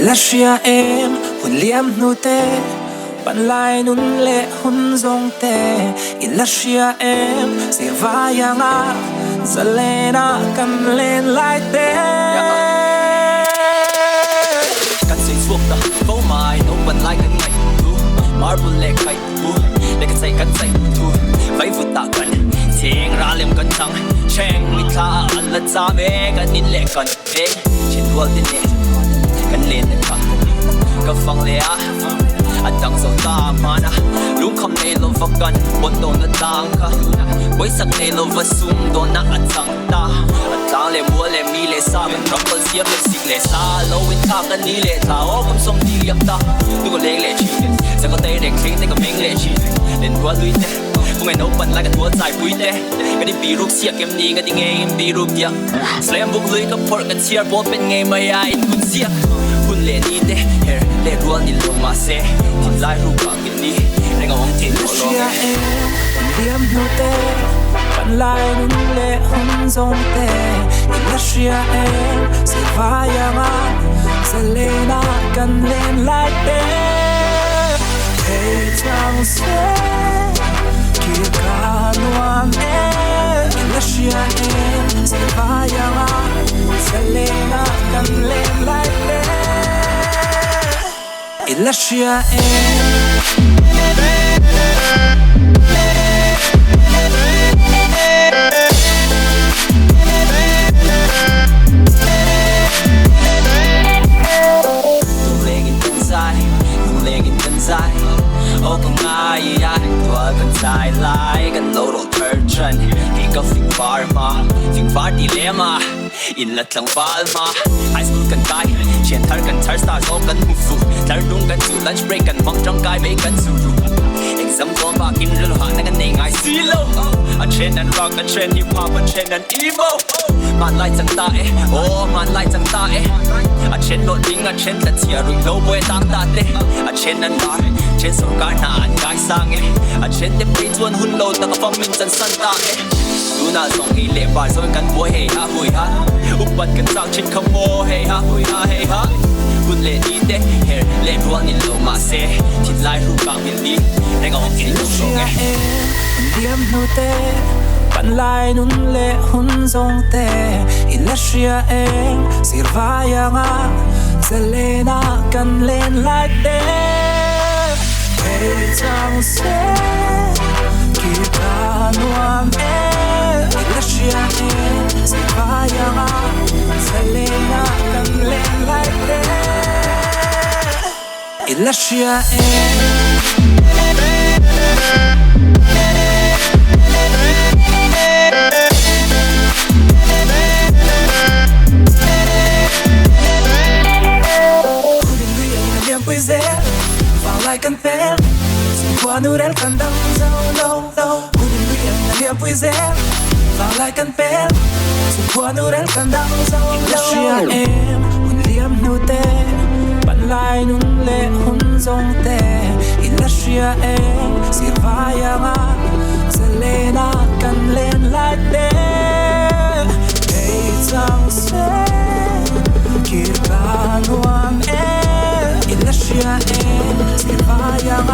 Ilashia em hun liam nu te ban lai nun le hun zong te Ilashia em si vayanga zalena kan len lai te kan say suok ta vô mai no ban lai kan mai tu marble le kai tu le kan say tu vai vu ta kan thing ra lem kan tang cheng mi tha an la cha me kan in le kan e chin wal din ne kan len ta ka fang le a at tang so ta mana lung kham ne lo va kan bon don na tang ka quay sak ne lo va sum don na at tang ta at tang le mo le mi le sa men trouble siam le sik le sa lo in ta kan ni le ta o kom som di liam ta tu ko le chi sa ko te dek thing te ko meng le chi len wa lui te kung ai no pan la ka tua sai pui te ka di pi ruk sia kem ni ka di nge im di ruk dia slam buk lui ka por ka cheer ball pen nge mai ai in kun sia kun le ni te her le rual ni lo ma se tin lai ru ka kin ni renga ong tin lo lo liam nu te ban lai nun le hun zong te Ilashia em si vayanga zalena kan len lai te hey chang se ki kanuam em Ilashia em si vayanga zalena kan len lai te Ilashia em ô con ai ya tua con sai lai con lâu rồi thở chân khi có phim far dilemma in là thằng phal mà high school con cái chuyện thở stars ô con hụt phụ thở đúng con chủ lunch break con vắng trong cái mấy con suru exam có ba kim lừa họ đang ngày ngày xí lâu a trend and rock a trend hip hop a trend and emo man lại chẳng ta man lại chẳng ta a trend nội tiếng a trend là chia rồi lâu bôi tăng ta thế a trend and rock trend sổ cái na anh cái sang a trend tiếp đi chuan hun lâu ta có phong minh chân sân ta tu na song hi lệ bài rồi căn bôi hey ha hui ha úp bật căn sang trên không mô hey ha hui ha hey ha kun le đi te her le ruan ni lo ma se thịt lai ru ka min đi renga ong kin lo lo nge liam nu te ban lai nun le hun zong te Ilashia em si vayanga zalena kan len lai te hey chang se ki kanuam em Ilashia em si vayanga zalena kan len lai te Ilashia em vào lại căn pel xuyên qua núi đen cần đau lâu lâu cùng nguyện là niềm vui rẽ vào lại căn pel xuyên qua núi đen cần đau lâu lâu em un liam nu te ban lai nun le hun zong te Ilashia em si vayanga zalena kan len lai te hey chang se ki kanuam em Ilashia em si vayanga